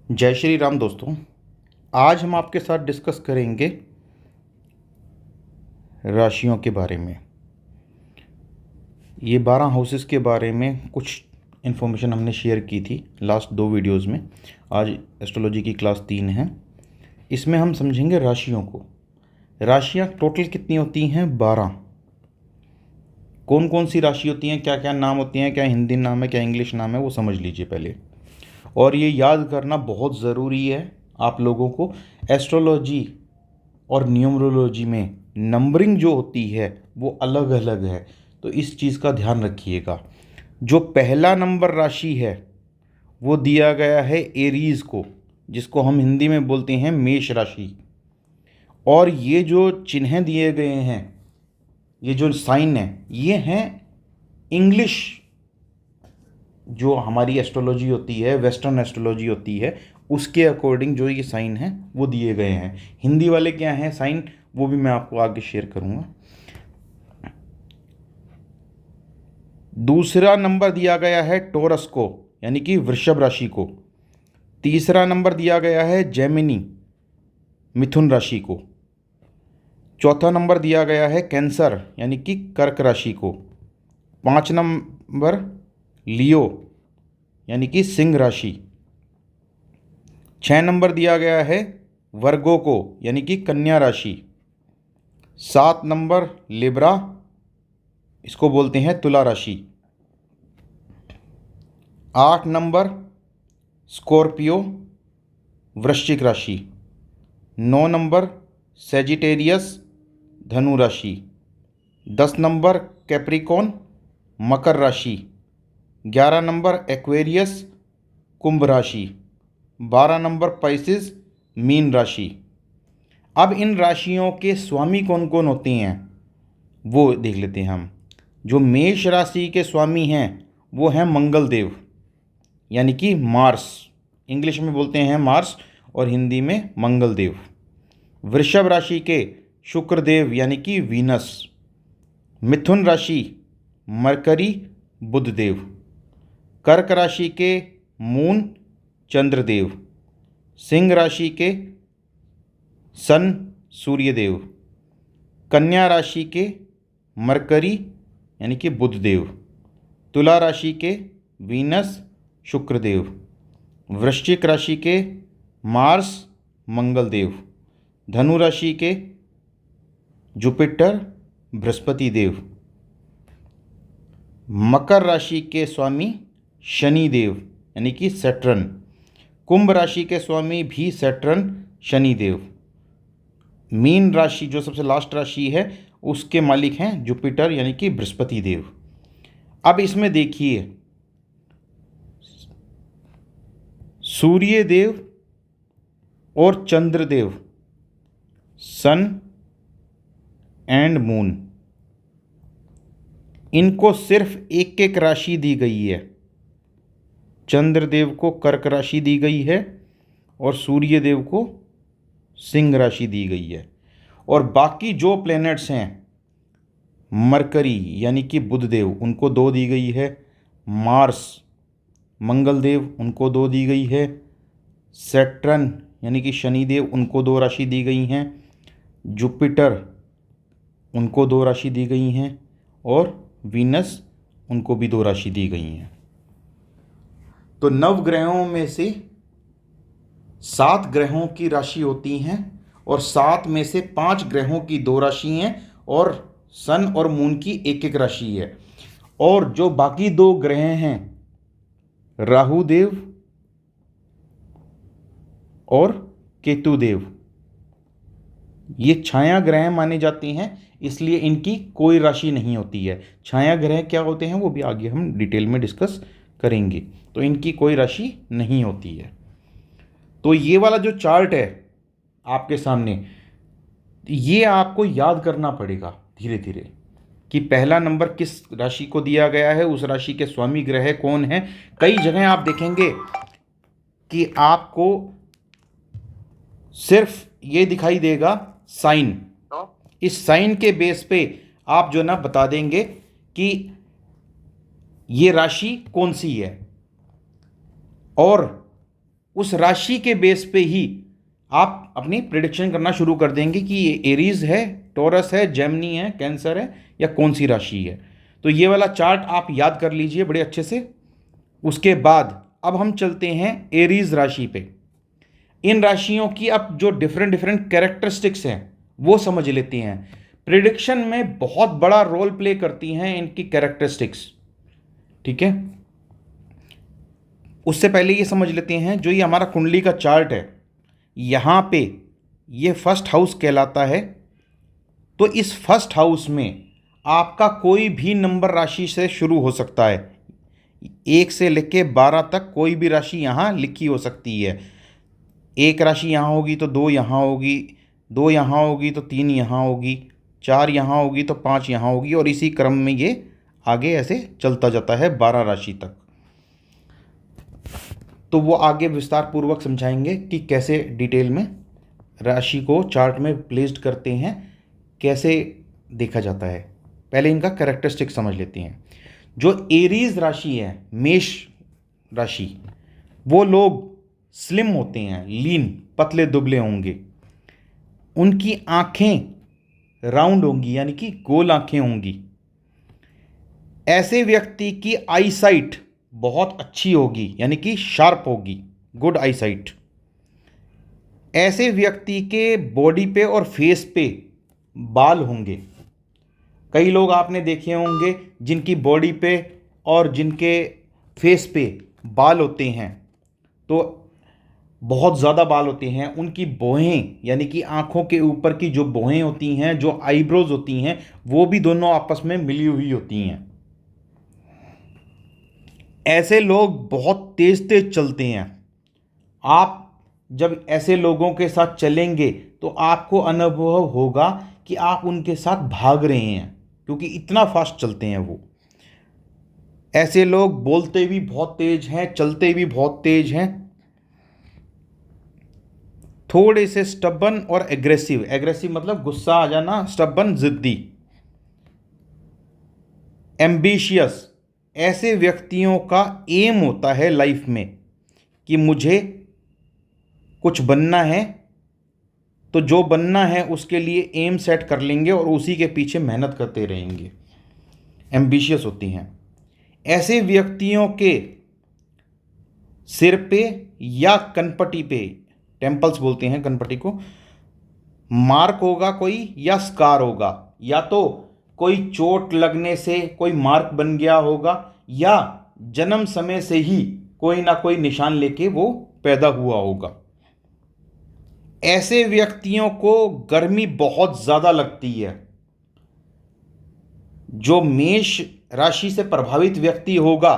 जय श्री राम दोस्तों। आज हम आपके साथ डिस्कस करेंगे राशियों के बारे में। ये 12 हाउसेस के बारे में कुछ इन्फॉर्मेशन हमने शेयर की थी लास्ट 2 वीडियोस में। आज एस्ट्रोलॉजी की क्लास 3 है। इसमें हम समझेंगे राशियों को। राशियाँ टोटल कितनी होती हैं? 12। कौन कौन सी राशि होती हैं, क्या क्या नाम होती हैं, क्या हिंदी नाम है, क्या इंग्लिश नाम है, वो समझ लीजिए पहले। और ये याद करना बहुत ज़रूरी है आप लोगों को। एस्ट्रोलॉजी और न्यूमरोलॉजी में नंबरिंग जो होती है वो अलग अलग है, तो इस चीज़ का ध्यान रखिएगा। जो पहला नंबर राशि है वो दिया गया है एरीज को, जिसको हम हिंदी में बोलते हैं मेष राशि। और ये जो चिन्ह दिए गए हैं, ये जो साइन है, ये हैं इंग्लिश जो हमारी एस्ट्रोलॉजी होती है, वेस्टर्न एस्ट्रोलॉजी होती है, उसके अकॉर्डिंग जो ये साइन हैं वो दिए गए हैं। हिंदी वाले क्या हैं साइन, वो भी मैं आपको आगे शेयर करूंगा। दूसरा नंबर दिया गया है टोरस को, यानी कि वृषभ राशि को। तीसरा नंबर दिया गया है जेमिनी, मिथुन राशि को। चौथा नंबर दिया गया है कैंसर, यानी कि कर्क राशि को। 5 नंबर लियो, यानी कि सिंह राशि। 6 नंबर दिया गया है वर्गो को, यानी कि कन्या राशि। 7 नंबर लिब्रा, इसको बोलते हैं तुला राशि। 8 नंबर स्कॉर्पियो, वृश्चिक राशि। 9 नंबर सेजिटेरियस, धनु राशि। 10 नंबर कैप्रिकॉन, मकर राशि। 11 नंबर एक्वेरियस, कुंभ राशि। 12 नंबर पाइसेस, मीन राशि। अब इन राशियों के स्वामी कौन कौन होते हैं वो देख लेते हैं हम। जो मेष राशि के स्वामी हैं वो हैं मंगल देव, यानी कि मार्स। इंग्लिश में बोलते हैं मार्स और हिंदी में मंगल देव। वृषभ राशि के शुक्र देव, यानी कि वीनस। मिथुन राशि मरकरी, बुध देव। कर्क राशि के मून, चंद्रदेव। सिंह राशि के सन, सूर्यदेव। कन्या राशि के मरकरी, यानी कि बुधदेव। तुला राशि के वीनस, शुक्रदेव। वृश्चिक राशि के मार्स, मंगलदेव। धनु राशि के जुपिटर, बृहस्पति देव। मकर राशि के स्वामी शनिदेव, यानी कि सैटर्न। कुंभ राशि के स्वामी भी सैटर्न, शनिदेव। मीन राशि जो सबसे लास्ट राशि है उसके मालिक हैं जुपिटर, यानी कि बृहस्पति देव। अब इसमें देखिए, सूर्यदेव और चंद्रदेव, सन एंड मून, इनको सिर्फ एक एक राशि दी गई है। चंद्रदेव को कर्क राशि दी गई है और सूर्यदेव को सिंह राशि दी गई है। और बाकी जो प्लैनेट्स हैं, मरकरी यानी कि बुधदेव, उनको 2 दी गई है। मार्स, मंगलदेव, उनको 2 दी गई है। सैटर्न यानी कि शनिदेव, उनको 2 राशि दी गई हैं। जुपिटर, उनको 2 राशि दी गई हैं। और वीनस, उनको भी 2 राशि दी गई हैं। तो 9 ग्रहों में से 7 ग्रहों की राशि होती हैं और 7 में से 5 ग्रहों की 2 राशि हैं और सन और मून की एक एक राशि है। और जो बाकी 2 ग्रह हैं, राहु देव और केतु देव, ये छाया ग्रह माने जाते हैं, इसलिए इनकी कोई राशि नहीं होती है। छाया ग्रह क्या होते हैं वो भी आगे हम डिटेल में डिस्कस करेंगे। तो इनकी कोई राशि नहीं होती है। तो ये वाला जो चार्ट है आपके सामने, ये आपको याद करना पड़ेगा धीरे धीरे कि पहला नंबर किस राशि को दिया गया है, उस राशि के स्वामी ग्रह कौन है। कई जगह आप देखेंगे कि आपको सिर्फ ये दिखाई देगा साइन। इस साइन के बेस पे आप जो ना बता देंगे कि ये राशि कौन सी है। और उस राशि के बेस पे ही आप अपनी प्रिडिक्शन करना शुरू कर देंगे कि ये एरीज है, टॉरस है, जेमिनी है, कैंसर है या कौन सी राशि है। तो ये वाला चार्ट आप याद कर लीजिए बड़े अच्छे से। उसके बाद अब हम चलते हैं एरीज राशि पे। इन राशियों की अब जो डिफरेंट डिफरेंट कैरेक्टरिस्टिक्स हैं वो समझ लेते हैं। प्रिडिक्शन में बहुत बड़ा रोल प्ले करती हैं इनकी कैरेक्टरिस्टिक्स, ठीक है। उससे पहले ये समझ लेते हैं, जो ये हमारा कुंडली का चार्ट है, यहाँ पे ये फर्स्ट हाउस कहलाता है। तो इस फर्स्ट हाउस में आपका कोई भी नंबर राशि से शुरू हो सकता है। 1 से लेके 12 तक कोई भी राशि यहाँ लिखी हो सकती है। एक राशि यहाँ होगी तो 2 यहाँ होगी, 2 यहाँ होगी तो 3 यहाँ होगी, 4 यहाँ होगी तो 5 यहाँ होगी, और इसी क्रम में ये आगे ऐसे चलता जाता है 12 राशि तक। तो वो आगे विस्तार पूर्वक समझाएंगे कि कैसे डिटेल में राशि को चार्ट में प्लेस्ड करते हैं, कैसे देखा जाता है। पहले इनका कैरेक्टरिस्टिक समझ लेते हैं। जो एरीज राशि है, मेष राशि, वो लोग स्लिम होते हैं, लीन, पतले दुबले होंगे। उनकी आंखें राउंड होंगी, यानी कि गोल आंखें होंगी। ऐसे व्यक्ति की आई साइट बहुत अच्छी होगी, यानी कि शार्प होगी, गुड आई साइट। ऐसे व्यक्ति के बॉडी पे और फेस पे बाल होंगे। कई लोग आपने देखे होंगे जिनकी बॉडी पे और जिनके फेस पे बाल होते हैं, तो बहुत ज़्यादा बाल होते हैं। उनकी भौहें, यानी कि आंखों के ऊपर की जो भौहें होती हैं, जो आईब्रोज होती हैं, वो भी दोनों आपस में मिली हुई होती हैं। ऐसे लोग बहुत तेज तेज चलते हैं। आप जब ऐसे लोगों के साथ चलेंगे तो आपको अनुभव होगा कि आप उनके साथ भाग रहे हैं, क्योंकि इतना फास्ट चलते हैं वो। ऐसे लोग बोलते भी बहुत तेज हैं, चलते भी बहुत तेज हैं। थोड़े से स्टबन और एग्रेसिव, एग्रेसिव मतलब गुस्सा आ जाना, स्टबन जिद्दी। एम्बिशियस, ऐसे व्यक्तियों का एम होता है लाइफ में कि मुझे कुछ बनना है, तो जो बनना है उसके लिए एम सेट कर लेंगे और उसी के पीछे मेहनत करते रहेंगे। एम्बिशियस होती हैं। ऐसे व्यक्तियों के सिर पे या कनपटी पे, टेम्पल्स बोलते हैं कनपटी को, मार्क होगा कोई या स्कार होगा। या तो कोई चोट लगने से कोई मार्क बन गया होगा, या जन्म समय से ही कोई ना कोई निशान लेके वो पैदा हुआ होगा। ऐसे व्यक्तियों को गर्मी बहुत ज़्यादा लगती है। जो मेष राशि से प्रभावित व्यक्ति होगा,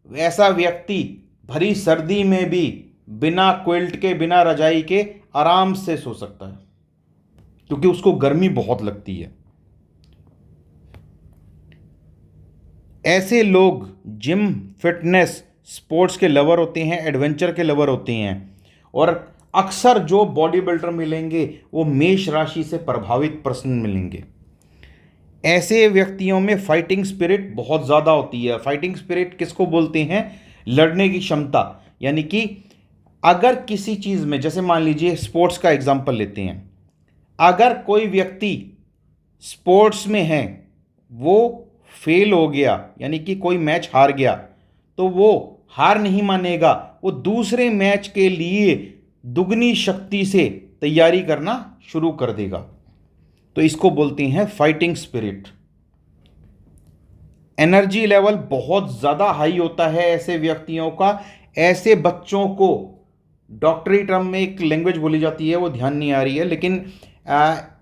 वैसा व्यक्ति भरी सर्दी में भी बिना क्विल्ट के, बिना रजाई के आराम से सो सकता है, क्योंकि उसको गर्मी बहुत लगती है। ऐसे लोग जिम, फिटनेस, स्पोर्ट्स के लवर होते हैं, एडवेंचर के लवर होते हैं। और अक्सर जो बॉडी बिल्डर मिलेंगे वो मेष राशि से प्रभावित पर्सन मिलेंगे। ऐसे व्यक्तियों में फाइटिंग स्पिरिट बहुत ज़्यादा होती है। फाइटिंग स्पिरिट किसको बोलते हैं? लड़ने की क्षमता। यानी कि अगर किसी चीज़ में, जैसे मान लीजिए स्पोर्ट्स का एग्जांपल लेते हैं, अगर कोई व्यक्ति स्पोर्ट्स में है, वो फेल हो गया, यानी कि कोई मैच हार गया, तो वो हार नहीं मानेगा, वो दूसरे मैच के लिए दुगनी शक्ति से तैयारी करना शुरू कर देगा। तो इसको बोलते हैं फाइटिंग स्पिरिट। एनर्जी लेवल बहुत ज़्यादा हाई होता है ऐसे व्यक्तियों का। ऐसे बच्चों को, डॉक्टरी टर्म में एक लैंग्वेज बोली जाती है, वो ध्यान नहीं आ रही है, लेकिन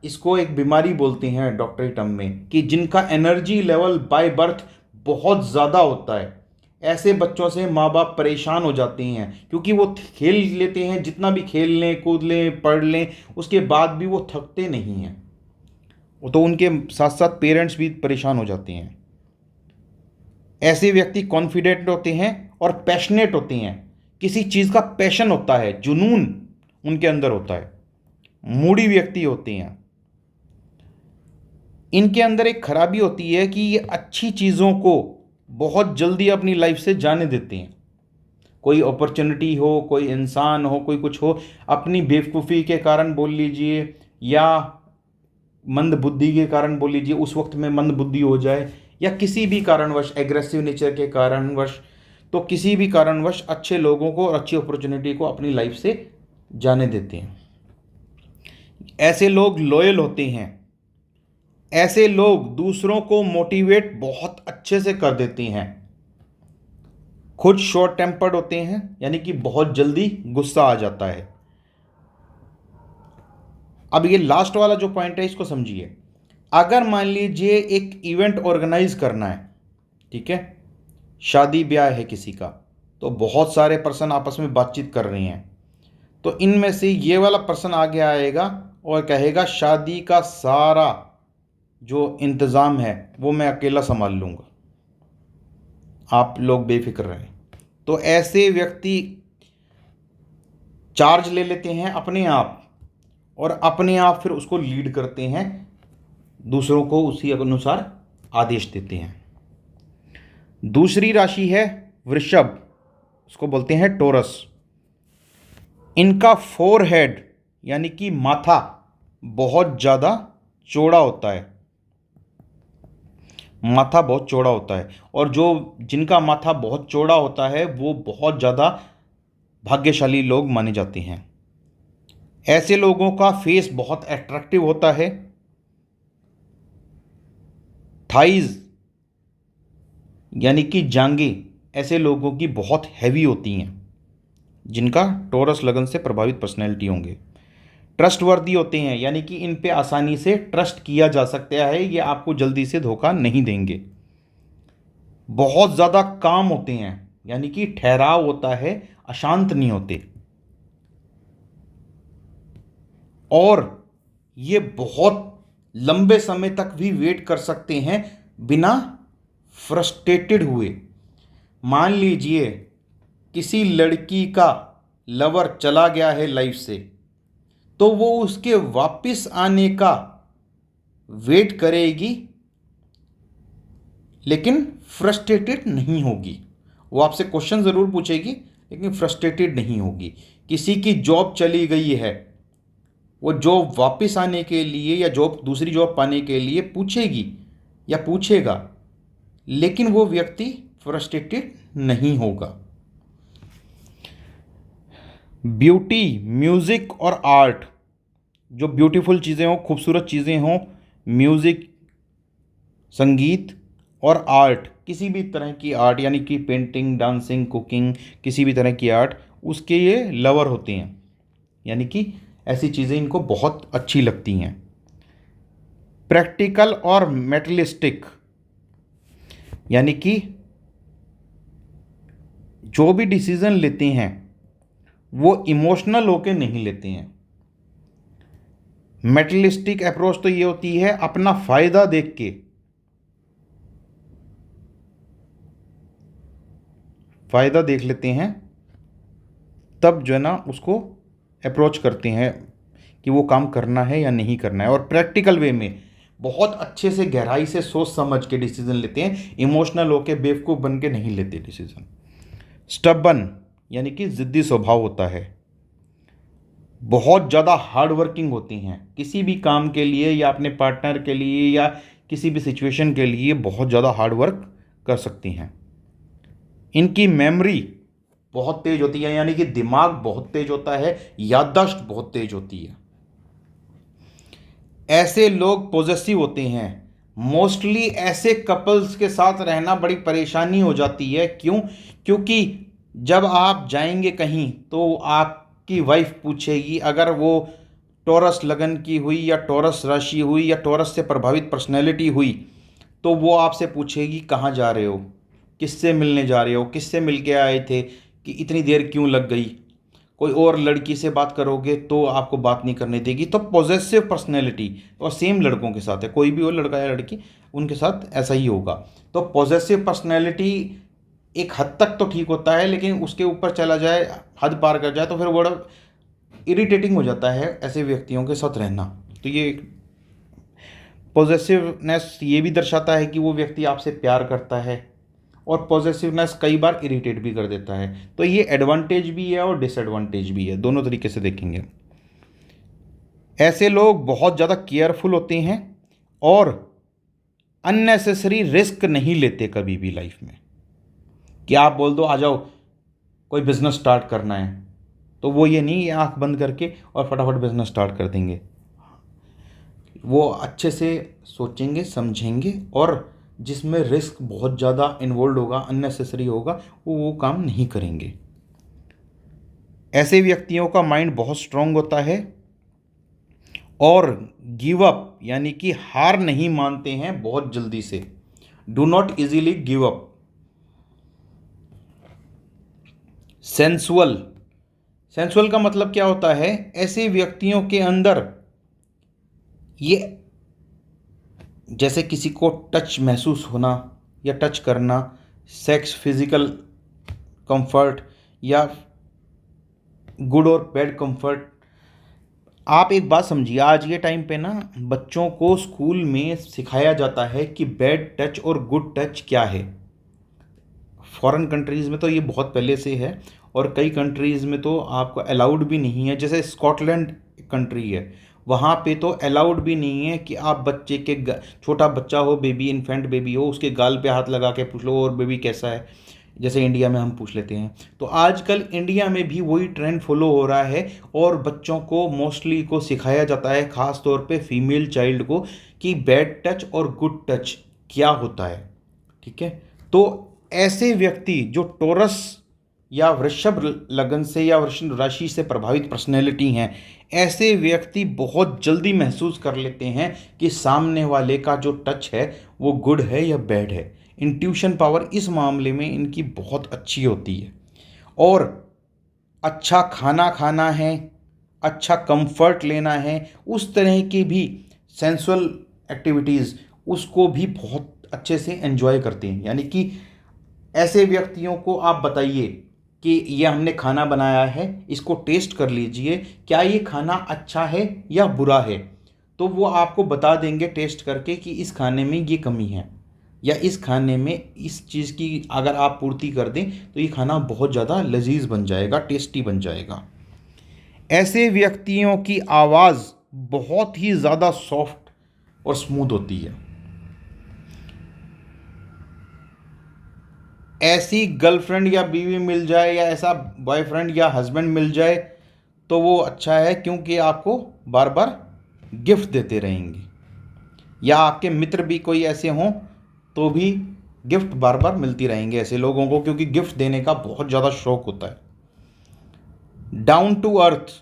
इसको एक बीमारी बोलते हैं डॉक्टरी टर्म में, कि जिनका एनर्जी लेवल बाय बर्थ बहुत ज़्यादा होता है। ऐसे बच्चों से माँ बाप परेशान हो जाते हैं, क्योंकि वो खेल लेते हैं, जितना भी खेल लें, कूद लें, पढ़ लें, उसके बाद भी वो थकते नहीं हैं। तो उनके साथ साथ पेरेंट्स भी परेशान हो जाते हैं। ऐसे व्यक्ति कॉन्फिडेंट होते हैं और पैशनेट होते हैं। किसी चीज़ का पैशन होता है, जुनून उनके अंदर होता है। मूडी व्यक्ति होते हैं। इनके अंदर एक खराबी होती है कि ये अच्छी चीज़ों को बहुत जल्दी अपनी लाइफ से जाने देते हैं। कोई अपॉर्चुनिटी हो, कोई इंसान हो, कोई कुछ हो, अपनी बेवकूफ़ी के कारण बोल लीजिए या मंद बुद्धि के कारण बोल लीजिए, उस वक्त में मंद बुद्धि हो जाए या किसी भी कारणवश एग्रेसिव नेचर के कारणवश, तो किसी भी कारणवश अच्छे लोगों को और अच्छी अपॉर्चुनिटी को अपनी लाइफ से जाने देते हैं। ऐसे लोग लॉयल होते हैं। ऐसे लोग दूसरों को मोटिवेट बहुत अच्छे से कर देते हैं। खुद शॉर्ट टेम्पर्ड होते हैं, यानी कि बहुत जल्दी गुस्सा आ जाता है। अब ये लास्ट वाला जो पॉइंट है इसको समझिए। अगर मान लीजिए एक इवेंट ऑर्गेनाइज करना है, ठीक है, शादी ब्याह है किसी का, तो बहुत सारे पर्सन आपस में बातचीत कर रहे हैं, तो इनमें से ये वाला पर्सन आगे आएगा और कहेगा शादी का सारा जो इंतज़ाम है वो मैं अकेला संभाल लूँगा, आप लोग बेफिक्र रहें। तो ऐसे व्यक्ति चार्ज ले लेते हैं अपने आप और अपने आप फिर उसको लीड करते हैं, दूसरों को उसी अनुसार आदेश देते हैं। दूसरी राशि है वृषभ, उसको बोलते हैं टोरस। इनका फोरहेड यानी कि माथा बहुत ज़्यादा चौड़ा होता है, माथा बहुत चौड़ा होता है, और जो जिनका माथा बहुत चौड़ा होता है वो बहुत ज़्यादा भाग्यशाली लोग माने जाते हैं। ऐसे लोगों का फेस बहुत अट्रैक्टिव होता है। थाइज यानी कि जांघें ऐसे लोगों की बहुत हैवी होती हैं जिनका टॉरस लगन से प्रभावित पर्सनैलिटी होंगे। ट्रस्टवर्दी होते हैं, यानी कि इन पे आसानी से ट्रस्ट किया जा सकता है, ये आपको जल्दी से धोखा नहीं देंगे। बहुत ज़्यादा काम होते हैं, यानी कि ठहराव होता है, अशांत नहीं होते। और ये बहुत लंबे समय तक भी वेट कर सकते हैं बिना फ्रस्ट्रेटेड हुए। मान लीजिए किसी लड़की का लवर चला गया है लाइफ से, तो वो उसके वापस आने का वेट करेगी लेकिन फ्रस्ट्रेटेड नहीं होगी। वो आपसे क्वेश्चन ज़रूर पूछेगी लेकिन फ्रस्ट्रेटेड नहीं होगी। किसी की जॉब चली गई है, वो जॉब वापस आने के लिए या जॉब दूसरी जॉब पाने के लिए पूछेगी या पूछेगा, लेकिन वो व्यक्ति फ्रस्ट्रेटेड नहीं होगा। ब्यूटी, म्यूज़िक और आर्ट, जो ब्यूटीफुल चीज़ें हों, खूबसूरत चीज़ें हों, म्यूज़िक, संगीत और आर्ट, किसी भी तरह की आर्ट, यानी कि पेंटिंग, डांसिंग, कुकिंग, किसी भी तरह की आर्ट, उसके ये लवर होते हैं, यानी कि ऐसी चीज़ें इनको बहुत अच्छी लगती हैं। प्रैक्टिकल और मेटलिस्टिक, यानी कि जो भी डिसीज़न लेते हैं वो इमोशनल होके नहीं लेते हैं। मेटलिस्टिक अप्रोच तो ये होती है अपना फ़ायदा देख के, फ़ायदा देख लेते हैं, तब जो है ना उसको अप्रोच करते हैं कि वो काम करना है या नहीं करना है। और प्रैक्टिकल वे में बहुत अच्छे से गहराई से सोच समझ के डिसीज़न लेते हैं, इमोशनल होके बेवकूफ़ बन के नहीं लेते डिसीज़न। स्टबन यानी कि ज़िद्दी स्वभाव होता है, बहुत ज़्यादा हार्ड वर्किंग होती हैं, किसी भी काम के लिए या अपने पार्टनर के लिए या किसी भी सिचुएशन के लिए बहुत ज़्यादा हार्ड वर्क कर सकती हैं। इनकी मेमोरी बहुत तेज होती है, यानी कि दिमाग बहुत तेज होता है, याददाश्त बहुत तेज होती है। ऐसे लोग पॉजेसिव होते हैं। मोस्टली ऐसे कपल्स के साथ रहना बड़ी परेशानी हो जाती है। क्यों? क्योंकि जब आप जाएंगे कहीं तो आपकी वाइफ पूछेगी, अगर वो टॉरस लगन की हुई या टॉरस राशि हुई या टॉरस से प्रभावित पर्सनैलिटी हुई, तो वो आपसे पूछेगी कहाँ जा रहे हो, किससे मिलने जा रहे हो, किससे मिल के आए थे, कि इतनी देर क्यों लग गई। कोई और लड़की से बात करोगे तो आपको बात नहीं करने देगी। तो पॉजेसिव पर्सनैलिटी, और सेम लड़कों के साथ है, कोई भी हो लड़का या लड़की, उनके साथ ऐसा ही होगा। तो पॉजेसिव पर्सनैलिटी एक हद तक तो ठीक होता है, लेकिन उसके ऊपर चला जाए, हद पार कर जाए, तो फिर बड़ा इरिटेटिंग हो जाता है ऐसे व्यक्तियों के साथ रहना। तो ये पॉजेसिवनेस ये भी दर्शाता है कि वो व्यक्ति आपसे प्यार करता है और पॉजेसिवनेस कई बार इरिटेट भी कर देता है। तो ये एडवांटेज भी है और डिसएडवांटेज भी है, दोनों तरीके से देखेंगे। ऐसे लोग बहुत ज़्यादा केयरफुल होते हैं और अननेसेसरी रिस्क नहीं लेते कभी भी लाइफ में। कि आप बोल दो आ जाओ कोई बिजनेस स्टार्ट करना है, तो वो ये नहीं आंख बंद करके और फटाफट बिजनेस स्टार्ट कर देंगे। वो अच्छे से सोचेंगे समझेंगे और जिसमें रिस्क बहुत ज़्यादा इन्वॉल्व होगा, अननेसेसरी होगा, वो काम नहीं करेंगे। ऐसे व्यक्तियों का माइंड बहुत स्ट्रांग होता है और गिव अप यानी कि हार नहीं मानते हैं बहुत जल्दी से। Do not easily give up. Sensual, sensual का मतलब क्या होता है? ऐसे व्यक्तियों के अंदर ये जैसे किसी को टच महसूस होना या टच करना, सेक्स, फिजिकल कंफर्ट या गुड और बैड कंफर्ट। आप एक बात समझिए, आज के टाइम पे ना बच्चों को स्कूल में सिखाया जाता है कि बैड टच और गुड टच क्या है। फॉरेन कंट्रीज़ में तो ये बहुत पहले से है और कई कंट्रीज़ में तो आपको अलाउड भी नहीं है। जैसे स्कॉटलैंड कंट्री है, वहाँ पे तो अलाउड भी नहीं है कि आप बच्चे के छोटा बच्चा हो, बेबी, इन्फेंट बेबी हो, उसके गाल पे हाथ लगा के पूछ लो और बेबी कैसा है, जैसे इंडिया में हम पूछ लेते हैं। तो आजकल इंडिया में भी वही ट्रेंड फॉलो हो रहा है और बच्चों को मोस्टली को सिखाया जाता है, ख़ास तौर पे फीमेल चाइल्ड को, कि बैड टच और गुड टच क्या होता है। ठीक है, तो ऐसे व्यक्ति जो टॉरस या वृषभ लगन से या वृषभ राशि से प्रभावित पर्सनैलिटी हैं, ऐसे व्यक्ति बहुत जल्दी महसूस कर लेते हैं कि सामने वाले का जो टच है वो गुड है या बैड है। इंट्यूशन पावर इस मामले में इनकी बहुत अच्छी होती है। और अच्छा खाना खाना है, अच्छा कंफर्ट लेना है, उस तरह की भी सेंसुअल एक्टिविटीज़ उसको भी बहुत अच्छे से एंजॉय करते हैं। यानी कि ऐसे व्यक्तियों को आप बताइए कि ये हमने खाना बनाया है, इसको टेस्ट कर लीजिए, क्या ये खाना अच्छा है या बुरा है, तो वो आपको बता देंगे टेस्ट करके कि इस खाने में ये कमी है या इस खाने में इस चीज़ की अगर आप पूर्ति कर दें तो ये खाना बहुत ज़्यादा लजीज बन जाएगा, टेस्टी बन जाएगा। ऐसे व्यक्तियों की आवाज़ बहुत ही ज़्यादा सॉफ्ट और स्मूथ होती है। ऐसी गर्लफ्रेंड या बीवी मिल जाए या ऐसा बॉयफ्रेंड या हस्बैंड मिल जाए तो वो अच्छा है, क्योंकि आपको बार बार गिफ्ट देते रहेंगे। या आपके मित्र भी कोई ऐसे हों तो भी गिफ्ट बार बार मिलती रहेंगे ऐसे लोगों को, क्योंकि गिफ्ट देने का बहुत ज़्यादा शौक होता है। डाउन टू अर्थ,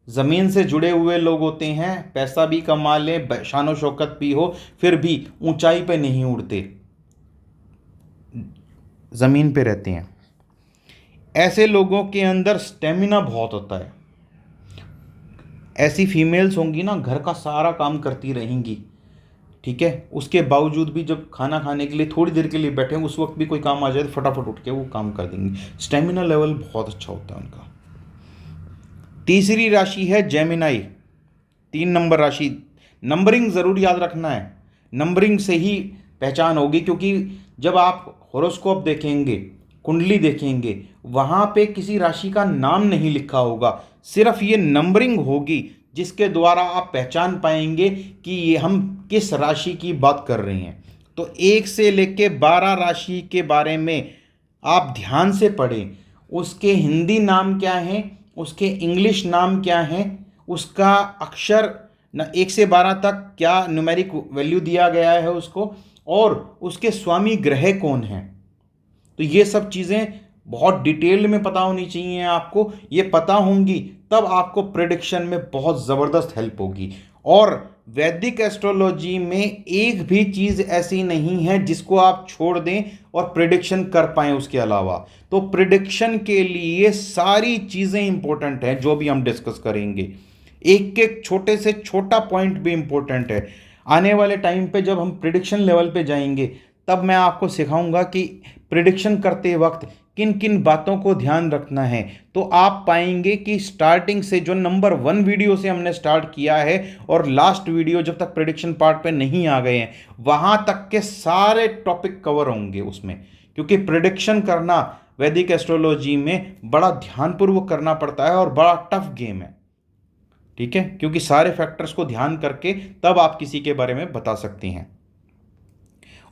ज़मीन से जुड़े हुए लोग होते हैं, पैसा भी कमा लें, शानो शौकत भी हो, फिर भी ऊंचाई पे नहीं उड़ते, ज़मीन पे रहते हैं। ऐसे लोगों के अंदर स्टेमिना बहुत होता है। ऐसी फीमेल्स होंगी ना, घर का सारा काम करती रहेंगी, ठीक है, उसके बावजूद भी जब खाना खाने के लिए थोड़ी देर के लिए बैठे उस वक्त भी कोई काम आ जाए तो फटाफट उठ के वो काम कर देंगी। स्टेमिना लेवल बहुत अच्छा होता है उनका। तीसरी राशि है जेमिनाई, 3 नंबर राशि। नंबरिंग ज़रूर याद रखना है, नंबरिंग से ही पहचान होगी, क्योंकि जब आप हॉरोस्कोप देखेंगे, कुंडली देखेंगे, वहाँ पे किसी राशि का नाम नहीं लिखा होगा, सिर्फ ये नंबरिंग होगी जिसके द्वारा आप पहचान पाएंगे कि ये हम किस राशि की बात कर रहे हैं। तो 1 से लेके 12 राशि के बारे में आप ध्यान से पढ़ें। उसके हिंदी नाम क्या हैं, उसके इंग्लिश नाम क्या हैं, उसका अक्षर न 1 से 12 तक क्या न्यूमेरिक वैल्यू दिया गया है उसको, और उसके स्वामी ग्रह कौन हैं। तो ये सब चीज़ें बहुत डिटेल में पता होनी चाहिए आपको। ये पता होंगी तब आपको प्रेडिक्शन में बहुत ज़बरदस्त हेल्प होगी। और वैदिक एस्ट्रोलॉजी में एक भी चीज़ ऐसी नहीं है जिसको आप छोड़ दें और प्रेडिक्शन कर पाएँ उसके अलावा। तो प्रेडिक्शन के लिए सारी चीज़ें इंपॉर्टेंट हैं जो भी हम डिस्कस करेंगे। एक एक छोटे से छोटा पॉइंट भी इंपॉर्टेंट है। आने वाले टाइम पे जब हम प्रिडिक्शन लेवल पे जाएंगे तब मैं आपको सिखाऊंगा कि प्रिडिक्शन करते वक्त किन किन बातों को ध्यान रखना है। तो आप पाएंगे कि स्टार्टिंग से जो नंबर 1 वीडियो से हमने स्टार्ट किया है और लास्ट वीडियो जब तक प्रिडिक्शन पार्ट पे नहीं आ गए हैं वहाँ तक के सारे टॉपिक कवर होंगे उसमें, क्योंकि प्रिडिक्शन करना वैदिक एस्ट्रोलॉजी में बड़ा ध्यानपूर्वक करना पड़ता है और बड़ा टफ गेम है, ठीक है, क्योंकि सारे फैक्टर्स को ध्यान करके तब आप किसी के बारे में बता सकते हैं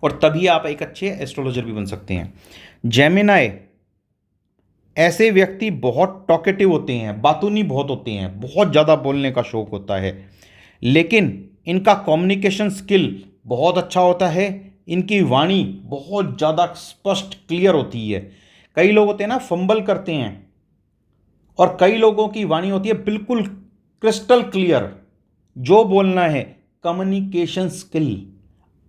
और तभी आप एक अच्छे एस्ट्रोलॉजर भी बन सकते हैं। जेमिनाई, ऐसे व्यक्ति बहुत टॉकेटिव होते हैं, बातूनी बहुत होते हैं, बहुत ज़्यादा बोलने का शौक होता है, लेकिन इनका कम्युनिकेशन स्किल बहुत अच्छा होता है, इनकी वाणी बहुत ज़्यादा स्पष्ट क्लियर होती है। कई लोग होते हैं ना फंबल करते हैं, और कई लोगों की वाणी होती है बिल्कुल क्रिस्टल क्लियर, जो बोलना है, कम्युनिकेशन स्किल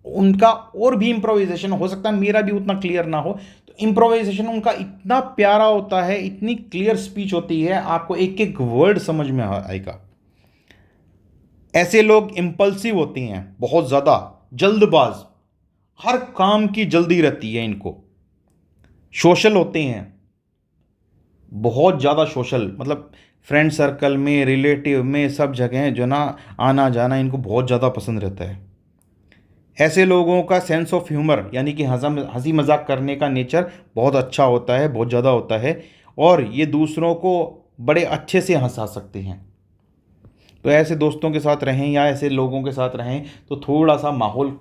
उनका। और भी इम्प्रोवाइजेशन हो सकता है मेरा भी उतना क्लियर ना हो, तो इम्प्रोवाइजेशन उनका इतना प्यारा होता है, इतनी क्लियर स्पीच होती है, आपको एक एक वर्ड समझ में आएगा। ऐसे लोग इम्पल्सिव होते हैं, बहुत ज़्यादा जल्दबाज, हर काम की जल्दी रहती है इनको। सोशल होते हैं, बहुत ज़्यादा सोशल, मतलब फ्रेंड सर्कल में, रिलेटिव में, सब जगह जो ना आना जाना इनको बहुत ज़्यादा पसंद रहता है। ऐसे लोगों का सेंस ऑफ ह्यूमर यानी कि हंसी मजाक करने का नेचर बहुत अच्छा होता है, बहुत ज़्यादा होता है, और ये दूसरों को बड़े अच्छे से हंसा सकते हैं। तो ऐसे दोस्तों के साथ रहें या ऐसे लोगों के साथ रहें तो थोड़ा सा माहौल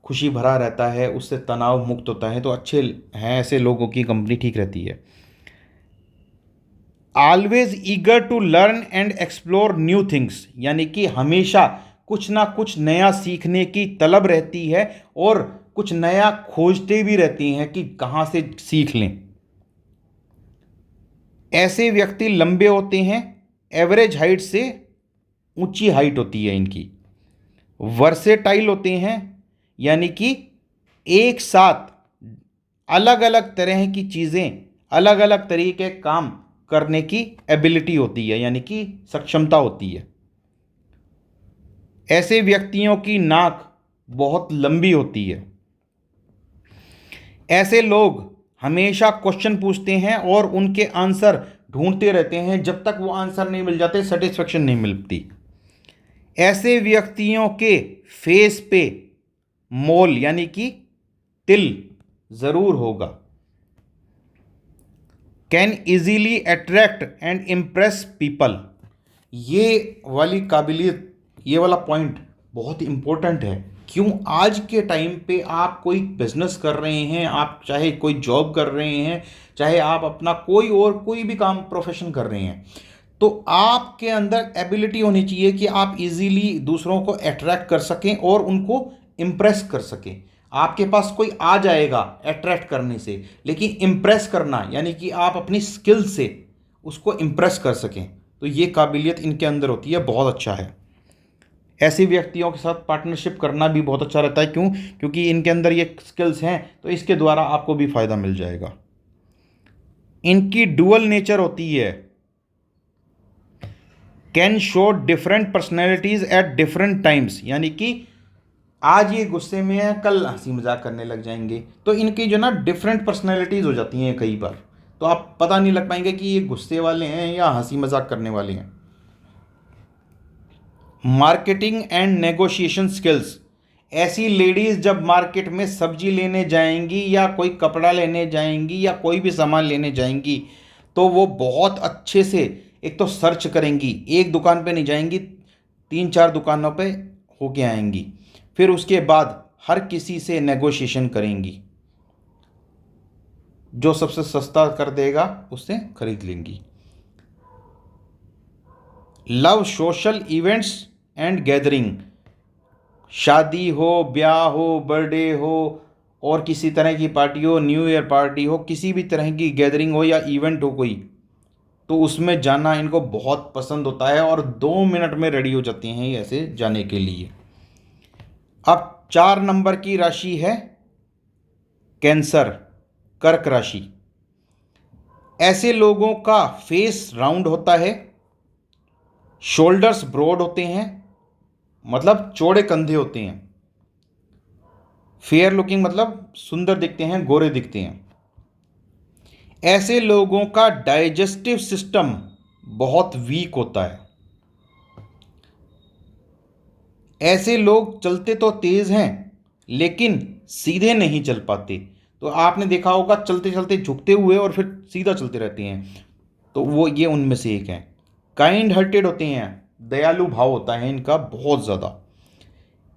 खुशी भरा रहता है, उससे तनाव मुक्त होता है, तो अच्छे हैं ऐसे लोगों की कंपनी ठीक रहती है। Always eager to learn and explore new things, यानी कि हमेशा कुछ ना कुछ नया सीखने की तलब रहती है और कुछ नया खोजते भी रहती हैं कि कहाँ से सीख लें। ऐसे व्यक्ति लंबे होते हैं, एवरेज हाइट से ऊंची हाइट होती है इनकी। वर्सेटाइल होते हैं, यानी कि एक साथ अलग अलग तरह की चीज़ें, अलग अलग तरीके के काम करने की एबिलिटी होती है, यानी कि सक्षमता होती है। ऐसे व्यक्तियों की नाक बहुत लंबी होती है। ऐसे लोग हमेशा क्वेश्चन पूछते हैं और उनके आंसर ढूंढते रहते हैं, जब तक वो आंसर नहीं मिल जाते सेटिस्फेक्शन नहीं मिलती। ऐसे व्यक्तियों के फेस पे मोल यानी कि तिल जरूर होगा। Can easily attract and impress people, ये वाली काबिलियत, ये वाला पॉइंट बहुत इंपॉर्टेंट है। क्यों? आज के टाइम पे आप कोई बिजनेस कर रहे हैं, आप चाहे कोई जॉब कर रहे हैं, चाहे आप अपना कोई भी काम प्रोफेशन कर रहे हैं, तो आपके अंदर एबिलिटी होनी चाहिए कि आप इजीली दूसरों को अट्रैक्ट कर सकें और उनको इम्प्रेस कर सकें। आपके पास कोई आ जाएगा अट्रैक्ट करने से, लेकिन इम्प्रेस करना यानी कि आप अपनी स्किल से उसको इम्प्रेस कर सकें, तो ये काबिलियत इनके अंदर होती है, बहुत अच्छा है। ऐसे व्यक्तियों के साथ पार्टनरशिप करना भी बहुत अच्छा रहता है। क्यों? क्योंकि इनके अंदर ये स्किल्स हैं, तो इसके द्वारा आपको भी फायदा मिल जाएगा। इनकी डुअल नेचर होती है, can show different personalities at different times, यानी कि आज ये गुस्से में है, कल हंसी मजाक करने लग जाएंगे, तो इनकी जो ना डिफरेंट पर्सनैलिटीज हो जाती हैं कई बार, तो आप पता नहीं लग पाएंगे कि ये गुस्से वाले हैं या हंसी मजाक करने वाले हैं। मार्केटिंग एंड नेगोशिएशन स्किल्स, ऐसी लेडीज जब मार्केट में सब्जी लेने जाएंगी या कोई कपड़ा लेने जाएंगी या कोई भी सामान लेने जाएंगी, तो वो बहुत अच्छे से एक तो सर्च करेंगी, एक दुकान पे नहीं जाएंगी, 3-4 दुकानों पे होके आएंगी, फिर उसके बाद हर किसी से नेगोशिएशन करेंगी, जो सबसे सस्ता कर देगा उससे खरीद लेंगी। Love social events and gathering, शादी हो, ब्याह हो, बर्थडे हो और किसी तरह की पार्टी हो, न्यू ईयर पार्टी हो, किसी भी तरह की गैदरिंग हो या इवेंट हो कोई, तो उसमें जाना इनको बहुत पसंद होता है और 2 मिनट में रेडी हो जाते हैं ऐसे जाने के लिए। अब 4 नंबर की राशि है कैंसर, कर्क राशि। ऐसे लोगों का फेस राउंड होता है, शोल्डर्स ब्रॉड होते हैं, मतलब चौड़े कंधे होते हैं, फेयर लुकिंग मतलब सुंदर दिखते हैं, गोरे दिखते हैं। ऐसे लोगों का डाइजेस्टिव सिस्टम बहुत वीक होता है। ऐसे लोग चलते तो तेज हैं लेकिन सीधे नहीं चल पाते, तो आपने देखा होगा चलते चलते झुकते हुए और फिर सीधा चलते रहते हैं, तो वो ये उनमें से एक है। काइंड हार्टेड होते हैं, दयालु भाव होता है इनका बहुत ज़्यादा।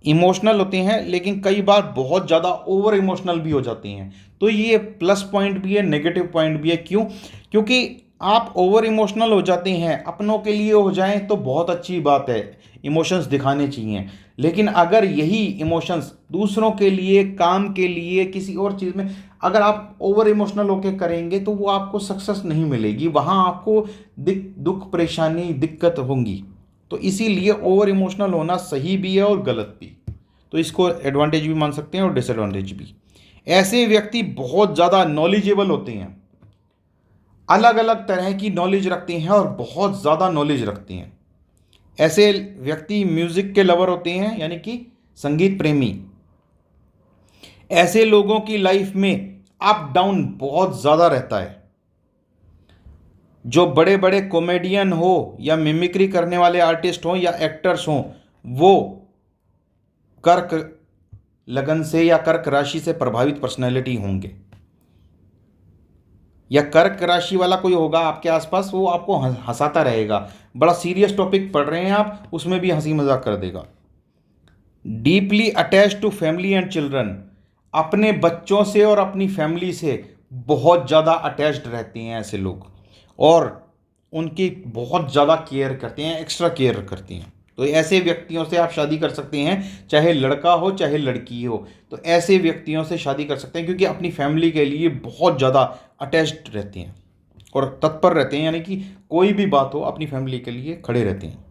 इमोशनल होते हैं लेकिन कई बार बहुत ज़्यादा ओवर इमोशनल भी हो जाते हैं। तो ये प्लस पॉइंट भी है, नेगेटिव पॉइंट भी है। क्यों? क्योंकि आप ओवर इमोशनल हो जाते हैं, अपनों के लिए हो जाएं तो बहुत अच्छी बात है, इमोशंस दिखाने चाहिए। लेकिन अगर यही इमोशंस दूसरों के लिए, काम के लिए, किसी और चीज़ में अगर आप ओवर इमोशनल होकर करेंगे तो वो आपको सक्सेस नहीं मिलेगी, वहाँ आपको दुख परेशानी दिक्कत होंगी। तो इसीलिए ओवर इमोशनल होना सही भी है और गलत भी। तो इसको एडवांटेज भी मान सकते हैं और डिसएडवांटेज भी। ऐसे व्यक्ति बहुत ज़्यादा नॉलेजेबल होते हैं, अलग अलग तरह की नॉलेज रखते हैं और बहुत ज़्यादा नॉलेज रखते हैं। ऐसे व्यक्ति म्यूज़िक के लवर होते हैं, यानी कि संगीत प्रेमी। ऐसे लोगों की लाइफ में अप डाउन बहुत ज़्यादा रहता है। जो बड़े बड़े कॉमेडियन हो या मिमिक्री करने वाले आर्टिस्ट हों या एक्टर्स हों, वो कर्क लगन से या कर्क राशि से प्रभावित पर्सनैलिटी होंगे। या कर्क राशि वाला कोई होगा आपके आसपास, वो आपको हंसाता रहेगा। बड़ा सीरियस टॉपिक पढ़ रहे हैं आप, उसमें भी हंसी मजाक कर देगा। Deeply attach to family and children, अपने बच्चों से और अपनी फैमिली से बहुत ज़्यादा अटैच्ड रहते हैं ऐसे लोग, और उनकी बहुत ज़्यादा केयर करते हैं, एक्स्ट्रा केयर करते हैं। तो ऐसे व्यक्तियों से आप शादी कर सकते हैं, चाहे लड़का हो चाहे लड़की हो। तो ऐसे व्यक्तियों से शादी कर सकते हैं क्योंकि अपनी फैमिली के लिए बहुत ज़्यादा अटैच्ड रहते हैं और तत्पर रहते हैं, यानी कि कोई भी बात हो अपनी फैमिली के लिए खड़े रहते हैं।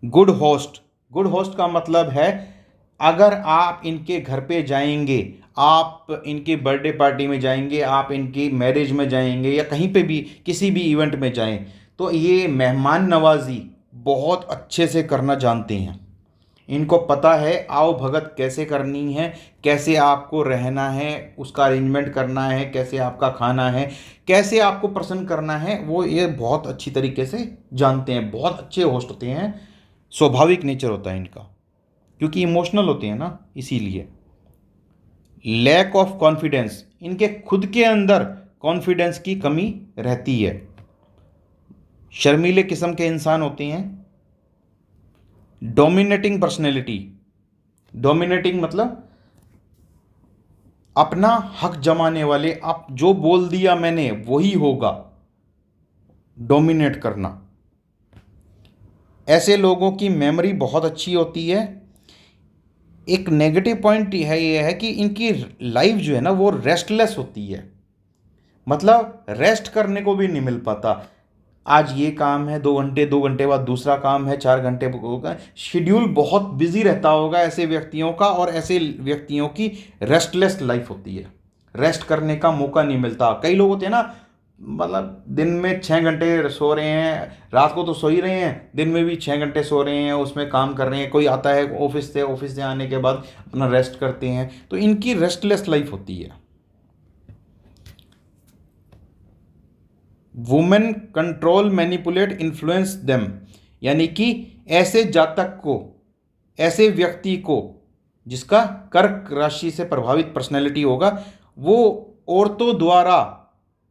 गुड होस्ट, गुड होस्ट का मतलब है अगर आप इनके घर पे जाएंगे, आप इनकी बर्थडे पार्टी में जाएंगे, आप इनकी मैरिज में जाएंगे या कहीं पे भी किसी भी इवेंट में जाएं, तो ये मेहमान नवाजी बहुत अच्छे से करना जानते हैं। इनको पता है आओ भगत कैसे करनी है, कैसे आपको रहना है, उसका अरेंजमेंट करना है, कैसे आपका खाना है, कैसे आपको प्रसन्न करना है, वो ये बहुत अच्छी तरीके से जानते हैं। बहुत अच्छे होस्ट होते हैं, स्वाभाविक नेचर होता है इनका, क्योंकि इमोशनल होते हैं ना, इसीलिए। लैक ऑफ कॉन्फिडेंस, इनके खुद के अंदर कॉन्फिडेंस की कमी रहती है। शर्मीले किस्म के इंसान होते हैं। डोमिनेटिंग पर्सनैलिटी, डोमिनेटिंग मतलब अपना हक जमाने वाले, आप जो बोल दिया मैंने वही होगा, डोमिनेट करना। ऐसे लोगों की मेमोरी बहुत अच्छी होती है। एक नेगेटिव पॉइंट है ये है कि इनकी लाइफ जो है ना वो रेस्टलेस होती है, मतलब रेस्ट करने को भी नहीं मिल पाता। आज ये काम है 2 घंटे, 2 घंटे बाद दूसरा काम है, 4 घंटे होगा। शेड्यूल बहुत बिजी रहता होगा ऐसे व्यक्तियों का, और ऐसे व्यक्तियों की रेस्टलेस लाइफ होती है, रेस्ट करने का मौका नहीं मिलता। कई लोग होते हैं ना, मतलब दिन में 6 घंटे सो रहे हैं, रात को तो सो ही रहे हैं, दिन में भी 6 घंटे सो रहे हैं, उसमें काम कर रहे हैं। कोई आता है ऑफिस से आने के बाद अपना रेस्ट करते हैं, तो इनकी रेस्टलेस लाइफ होती है। Women control manipulate influence them, यानी कि ऐसे जातक को, ऐसे व्यक्ति को जिसका कर्क राशि से प्रभावित पर्सनैलिटी होगा, वो औरतों द्वारा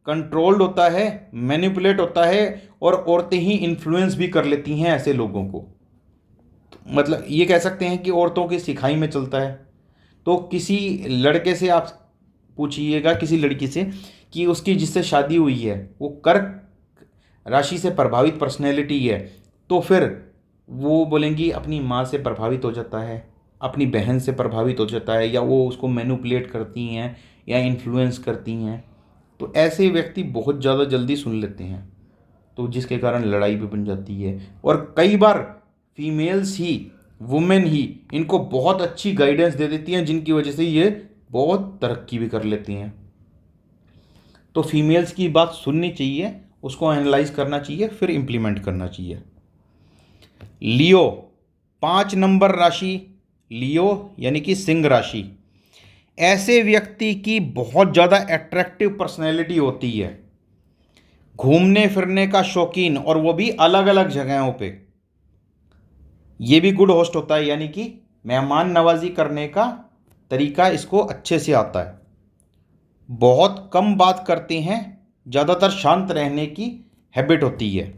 कंट्रोल्ड होता है, मैनिपुलेट होता है, और औरतें ही इन्फ्लुएंस भी कर लेती हैं ऐसे लोगों को। मतलब ये कह सकते हैं कि औरतों की सिखाई में चलता है। तो किसी लड़के से आप पूछिएगा, किसी लड़की से, कि उसकी जिससे शादी हुई है वो कर्क राशि से प्रभावित पर्सनैलिटी है, तो फिर वो बोलेंगी अपनी माँ से प्रभावित हो जाता है, अपनी बहन से प्रभावित हो जाता है, या वो उसको मैनिपुलेट करती हैं या इन्फ्लुएंस करती हैं। तो ऐसे व्यक्ति बहुत ज़्यादा जल्दी सुन लेते हैं, तो जिसके कारण लड़ाई भी बन जाती है। और कई बार फीमेल्स ही, वुमेन ही इनको बहुत अच्छी गाइडेंस दे देती हैं, जिनकी वजह से ये बहुत तरक्की भी कर लेती हैं। तो फीमेल्स की बात सुननी चाहिए, उसको एनालाइज करना चाहिए, फिर इम्प्लीमेंट करना चाहिए। लियो, 5 नंबर राशि, लियो यानी कि सिंह राशि। ऐसे व्यक्ति की बहुत ज़्यादा अट्रैक्टिव पर्सनैलिटी होती है, घूमने फिरने का शौकीन, और वो भी अलग अलग जगहों पे। ये भी गुड होस्ट होता है, यानी कि मेहमान नवाजी करने का तरीका इसको अच्छे से आता है। बहुत कम बात करते हैं, ज़्यादातर शांत रहने की हैबिट होती है।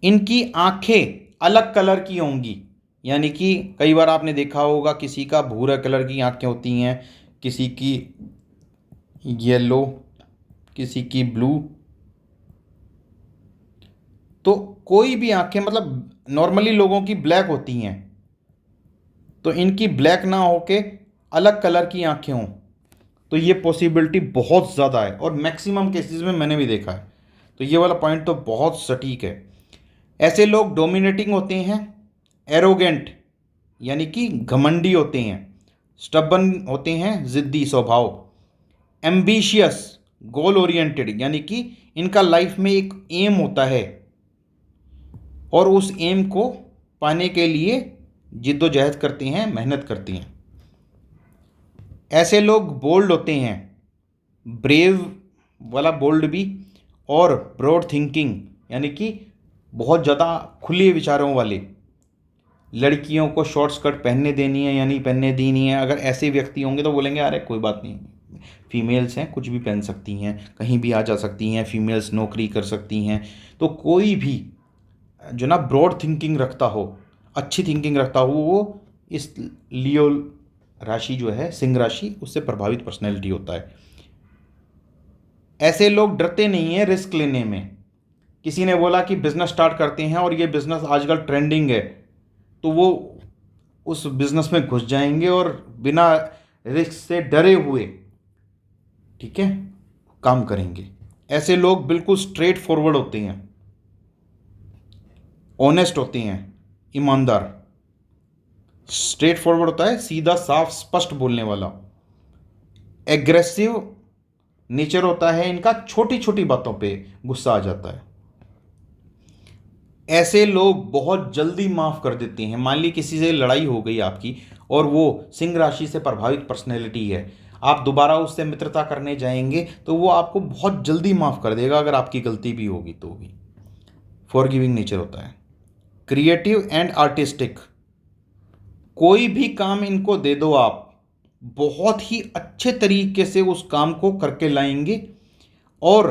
इनकी आंखें अलग कलर की होंगी, यानी कि कई बार आपने देखा होगा किसी का भूरा कलर की आंखें होती हैं, किसी की येलो, किसी की ब्लू। तो कोई भी आंखें मतलब नॉर्मली लोगों की ब्लैक होती हैं, तो इनकी ब्लैक ना होके अलग कलर की आंखें हों, तो ये पॉसिबिलिटी बहुत ज़्यादा है और मैक्सिमम केसेस में मैंने भी देखा है। तो ये वाला पॉइंट तो बहुत सटीक है। ऐसे लोग डोमिनेटिंग होते हैं, एरोगेंट यानी कि घमंडी होते हैं, स्टबन होते हैं, ज़िद्दी स्वभाव, एम्बिशियस, गोल ओरिएंटेड यानी कि इनका लाइफ में एक एम होता है और उस एम को पाने के लिए जिद्दोजहद करते हैं, मेहनत करते हैं। ऐसे लोग बोल्ड होते हैं, ब्रेव वाला बोल्ड भी, और ब्रॉड थिंकिंग यानी कि बहुत ज़्यादा खुले विचारों वाले। लड़कियों को शॉर्ट स्कर्ट पहनने देनी है या नहीं पहनने देनी है, अगर ऐसे व्यक्ति होंगे तो बोलेंगे अरे कोई बात नहीं, फीमेल्स हैं, कुछ भी पहन सकती हैं, कहीं भी आ जा सकती हैं, फीमेल्स नौकरी कर सकती हैं। तो कोई भी जो ना ब्रॉड थिंकिंग रखता हो, अच्छी थिंकिंग रखता हो, वो इस लियो राशि जो है, सिंह राशि, उससे प्रभावित पर्सनैलिटी होता है। ऐसे लोग डरते नहीं हैं रिस्क लेने में। किसी ने बोला कि बिजनेस स्टार्ट करते हैं और ये बिजनेस आजकल ट्रेंडिंग है, तो वो उस बिजनेस में घुस जाएंगे और बिना रिस्क से डरे हुए, ठीक है, काम करेंगे। ऐसे लोग बिल्कुल स्ट्रेट फॉरवर्ड होते हैं, ऑनेस्ट होते हैं, ईमानदार। स्ट्रेट फॉरवर्ड होता है सीधा साफ स्पष्ट बोलने वाला। एग्रेसिव नेचर होता है इनका, छोटी छोटी बातों पे गुस्सा आ जाता है। ऐसे लोग बहुत जल्दी माफ़ कर देते हैं। मान ली किसी से लड़ाई हो गई आपकी और वो सिंह राशि से प्रभावित पर्सनैलिटी है, आप दोबारा उससे मित्रता करने जाएंगे तो वो आपको बहुत जल्दी माफ़ कर देगा, अगर आपकी गलती भी होगी तो भी। फॉरगिविंग नेचर होता है। क्रिएटिव एंड आर्टिस्टिक, कोई भी काम इनको दे दो आप, बहुत ही अच्छे तरीके से उस काम को करके लाएंगे और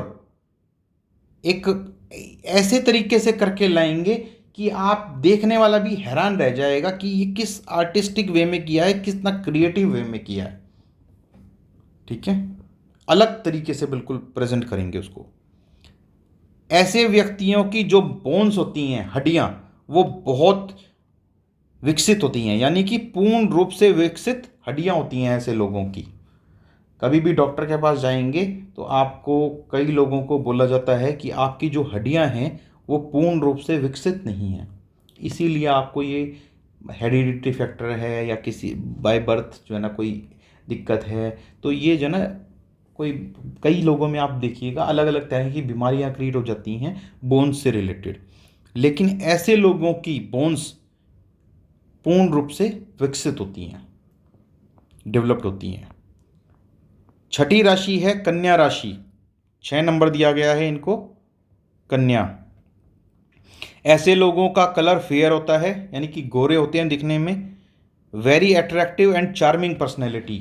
एक ऐसे तरीके से करके लाएंगे कि आप देखने वाला भी हैरान रह जाएगा कि ये किस आर्टिस्टिक वे में किया है, कितना क्रिएटिव वे में किया है। ठीक है, अलग तरीके से बिल्कुल प्रेजेंट करेंगे उसको। ऐसे व्यक्तियों की जो बोन्स होती हैं, हड्डियां, वो बहुत विकसित होती हैं, यानी कि पूर्ण रूप से विकसित हड्डियां होती हैं ऐसे लोगों की। कभी भी डॉक्टर के पास जाएंगे तो आपको, कई लोगों को बोला जाता है कि आपकी जो हड्डियां हैं वो पूर्ण रूप से विकसित नहीं हैं, इसीलिए आपको ये हेरिडिटी फैक्टर है या किसी बाय बर्थ जो है ना कोई दिक्कत है, तो ये जो है ना कोई, कई लोगों में आप देखिएगा अलग अलग तरह की बीमारियां क्रिएट हो जाती हैं बोन्स से रिलेटेड। लेकिन ऐसे लोगों की बोन्स पूर्ण रूप से विकसित होती हैं, डेवलप्ड होती हैं। छठी राशि है कन्या राशि, 6 नंबर दिया गया है इनको, कन्या। ऐसे लोगों का कलर फेयर होता है, यानी कि गोरे होते हैं दिखने में। Very attractive and charming personality,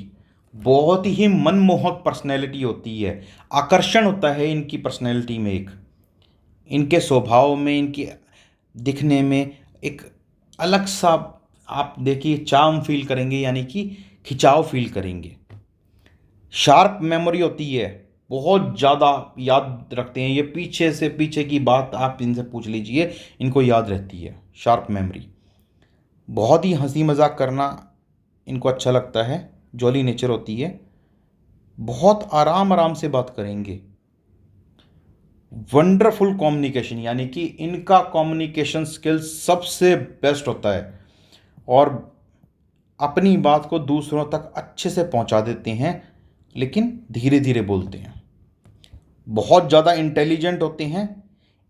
बहुत ही मनमोहक पर्सनैलिटी होती है, आकर्षण होता है इनकी पर्सनैलिटी में, एक इनके स्वभाव में, इनकी दिखने में एक अलग सा, आप देखिए, चार्म फील करेंगे, यानी कि खिंचाव फील करेंगे। शार्प मेमोरी होती है, बहुत ज़्यादा याद रखते हैं ये, पीछे से पीछे की बात आप इनसे पूछ लीजिए, इनको याद रहती है। Sharp memory. बहुत ही हंसी मजाक करना इनको अच्छा लगता है, जॉली नेचर होती है, बहुत आराम आराम से बात करेंगे। वंडरफुल कम्युनिकेशन, यानी कि इनका कम्युनिकेशन स्किल सबसे बेस्ट होता है और अपनी बात को दूसरों तक अच्छे से पहुंचा देते हैं, लेकिन धीरे धीरे बोलते हैं। बहुत ज़्यादा इंटेलिजेंट होते हैं।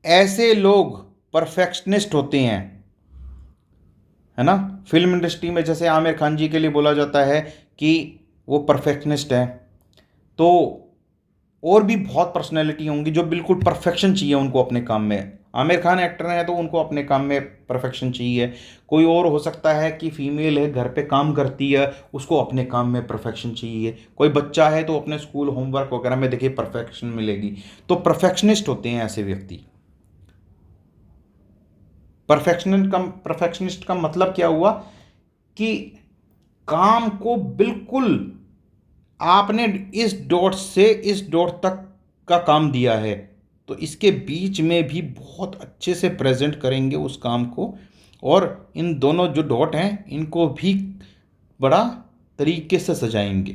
ऐसे लोग परफेक्शनिस्ट होते हैं, है ना। फिल्म इंडस्ट्री में जैसे आमिर खान जी के लिए बोला जाता है कि वो परफेक्शनिस्ट हैं, तो और भी बहुत पर्सनैलिटी होंगी जो बिल्कुल परफेक्शन चाहिए उनको अपने काम में, आमिर खान एक्टर हैं तो उनको अपने काम में परफेक्शन चाहिए। कोई और हो सकता है कि फीमेल है, घर पे काम करती है, उसको अपने काम में परफेक्शन चाहिए। कोई बच्चा है तो अपने स्कूल होमवर्क वगैरह में देखिए परफेक्शन मिलेगी। तो परफेक्शनिस्ट होते हैं ऐसे व्यक्ति। परफेक्शनिस्ट का मतलब क्या हुआ कि काम को बिल्कुल आपने इस डॉट से इस डॉट तक का काम दिया है तो इसके बीच में भी बहुत अच्छे से प्रेजेंट करेंगे उस काम को, और इन दोनों जो डॉट हैं इनको भी बड़ा तरीके से सजाएंगे।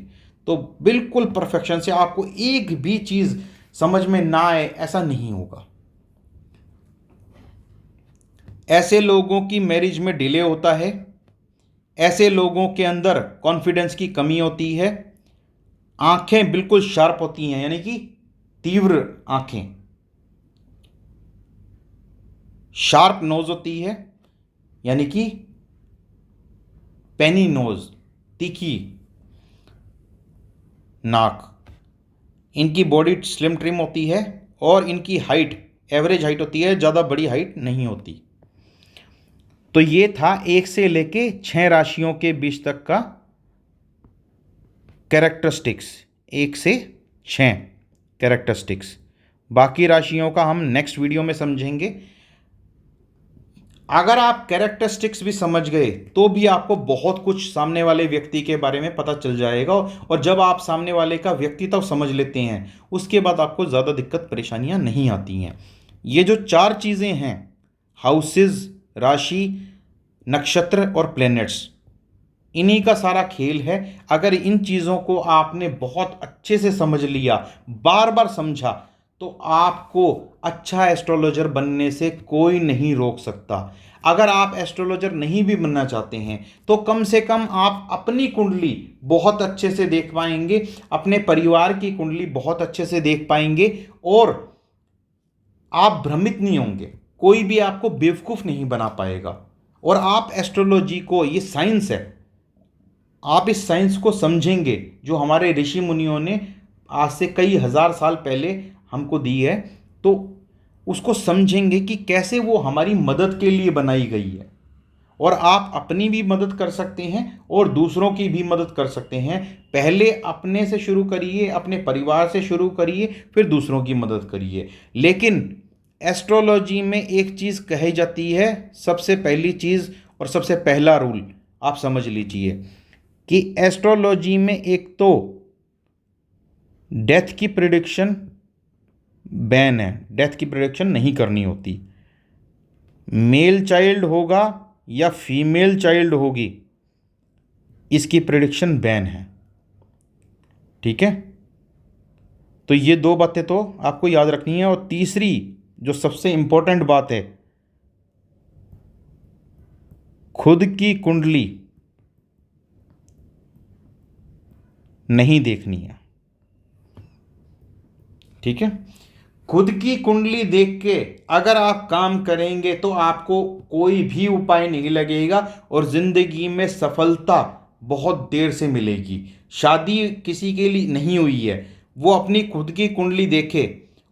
तो बिल्कुल परफेक्शन से, आपको एक भी चीज़ समझ में ना आए ऐसा नहीं होगा। ऐसे लोगों की मैरिज में डिले होता है। ऐसे लोगों के अंदर कॉन्फिडेंस की कमी होती है। आंखें बिल्कुल शार्प होती हैं, यानी कि तीव्र आंखें, शार्प नोज होती है, यानी कि पेनी नोज, तीखी नाक। इनकी बॉडी स्लिम ट्रिम होती है और इनकी हाइट एवरेज हाइट होती है, ज़्यादा बड़ी हाइट नहीं होती। तो ये था 1 से लेके 6 राशियों के बीच तक का कैरेक्टरिस्टिक्स, 1 से 6 कैरेक्टरिस्टिक्स। बाकी राशियों का हम नेक्स्ट वीडियो में समझेंगे। अगर आप कैरेक्टरिस्टिक्स भी समझ गए तो भी आपको बहुत कुछ सामने वाले व्यक्ति के बारे में पता चल जाएगा, और जब आप सामने वाले का व्यक्तित्व समझ लेते हैं उसके बाद आपको ज़्यादा दिक्कत परेशानियां नहीं आती हैं। ये जो 4 चीज़ें हैं, हाउसेस, राशि, नक्षत्र और प्लैनेट्स, इन्हीं का सारा खेल है। अगर इन चीज़ों को आपने बहुत अच्छे से समझ लिया, बार बार समझा, तो आपको अच्छा एस्ट्रोलॉजर बनने से कोई नहीं रोक सकता। अगर आप एस्ट्रोलॉजर नहीं भी बनना चाहते हैं तो कम से कम आप अपनी कुंडली बहुत अच्छे से देख पाएंगे, अपने परिवार की कुंडली बहुत अच्छे से देख पाएंगे, और आप भ्रमित नहीं होंगे, कोई भी आपको बेवकूफ़ नहीं बना पाएगा। और आप एस्ट्रोलॉजी को, ये साइंस है, आप इस साइंस को समझेंगे जो हमारे ऋषि मुनियों ने आज से कई हजार साल पहले हमको दी है, तो उसको समझेंगे कि कैसे वो हमारी मदद के लिए बनाई गई है। और आप अपनी भी मदद कर सकते हैं और दूसरों की भी मदद कर सकते हैं। पहले अपने से शुरू करिए, अपने परिवार से शुरू करिए, फिर दूसरों की मदद करिए। लेकिन एस्ट्रोलॉजी में एक चीज़ कही जाती है, सबसे पहली चीज़ और सबसे पहला रूल आप समझ लीजिए कि एस्ट्रोलॉजी में एक तो डेथ की प्रिडिक्शन बैन है, डेथ की प्रिडिक्शन नहीं करनी होती। मेल चाइल्ड होगा या फीमेल चाइल्ड होगी, इसकी प्रिडिक्शन बैन है। ठीक है, तो ये 2 बातें तो आपको याद रखनी है। और तीसरी जो सबसे इंपॉर्टेंट बात है, खुद की कुंडली नहीं देखनी है। ठीक है, खुद की कुंडली देख के अगर आप काम करेंगे तो आपको कोई भी उपाय नहीं लगेगा और जिंदगी में सफलता बहुत देर से मिलेगी। शादी किसी के लिए नहीं हुई है, वो अपनी खुद की कुंडली देखे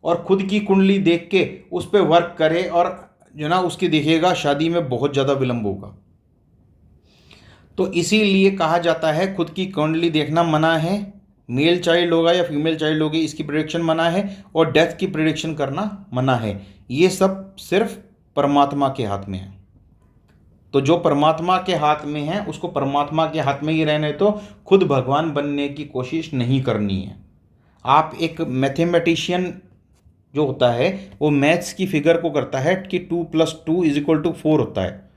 और खुद की कुंडली देख के उस पर वर्क करे, और जो ना उसकी देखिएगा शादी में बहुत ज़्यादा विलंब होगा। तो इसीलिए कहा जाता है खुद की कुंडली देखना मना है, मेल चाइल्ड होगा या फीमेल चाइल्ड होगी इसकी प्रेडिक्शन मना है, और डेथ की प्रेडिक्शन करना मना है। ये सब सिर्फ परमात्मा के हाथ में है। तो जो परमात्मा के हाथ में है उसको परमात्मा के हाथ में ही रहने, तो खुद भगवान बनने की कोशिश नहीं करनी है। आप एक मैथमेटिशियन जो होता है वो मैथ्स की फिगर को करता है कि 2 + 2 = 4 होता है।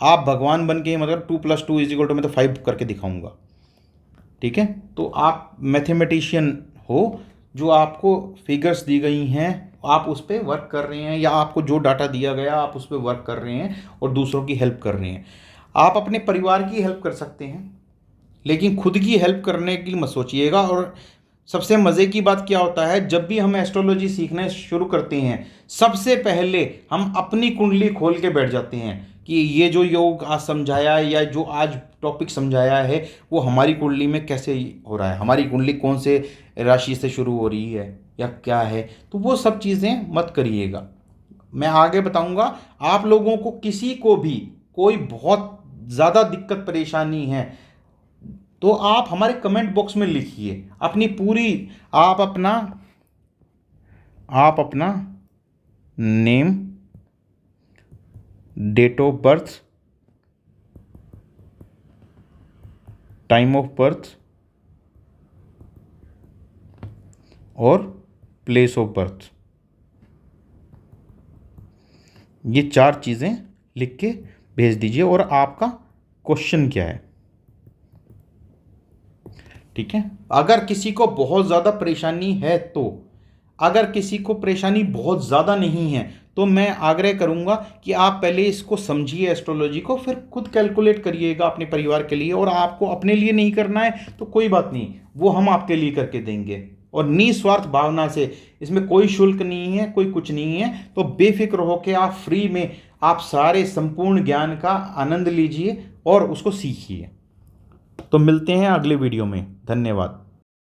आप भगवान बन के मतलब 2 + 2 = मैं तो 5 करके दिखाऊंगा। ठीक है, तो आप मैथमेटिशियन हो, जो आपको फिगर्स दी गई हैं आप उस पर वर्क कर रहे हैं, या आपको जो डाटा दिया गया आप उस पर वर्क कर रहे हैं और दूसरों की हेल्प कर रहे हैं। आप अपने परिवार की हेल्प कर सकते हैं, लेकिन खुद की हेल्प करने की मत सोचिएगा। और सबसे मज़े की बात क्या होता है, जब भी हम एस्ट्रोलॉजी सीखना शुरू करते हैं सबसे पहले हम अपनी कुंडली खोल के बैठ जाते हैं कि ये जो योग आज समझाया या जो आज टॉपिक समझाया है वो हमारी कुंडली में कैसे हो रहा है, हमारी कुंडली कौन से राशि से शुरू हो रही है या क्या है। तो वो सब चीज़ें मत करिएगा। मैं आगे बताऊंगा। आप लोगों को किसी को भी कोई बहुत ज़्यादा दिक्कत परेशानी है तो आप हमारे कमेंट बॉक्स में लिखिए अपनी पूरी, आप अपना name, date of birth, time of birth और प्लेस ऑफ बर्थ, ये 4 चीज़ें लिख के भेज दीजिए और आपका क्वेश्चन क्या है। ठीक है। अगर किसी को बहुत ज़्यादा परेशानी है तो, अगर किसी को परेशानी बहुत ज़्यादा नहीं है तो मैं आग्रह करूंगा कि आप पहले इसको समझिए एस्ट्रोलॉजी को, फिर खुद कैलकुलेट करिएगा अपने परिवार के लिए। और आपको अपने लिए नहीं करना है तो कोई बात नहीं, वो हम आपके लिए करके देंगे और निस्वार्थ भावना से। इसमें कोई शुल्क नहीं है, कोई कुछ नहीं है। तो बेफिक्र होकर आप फ्री में आप सारे संपूर्ण ज्ञान का आनंद लीजिए और उसको सीखिए। तो मिलते हैं अगले वीडियो में। धन्यवाद।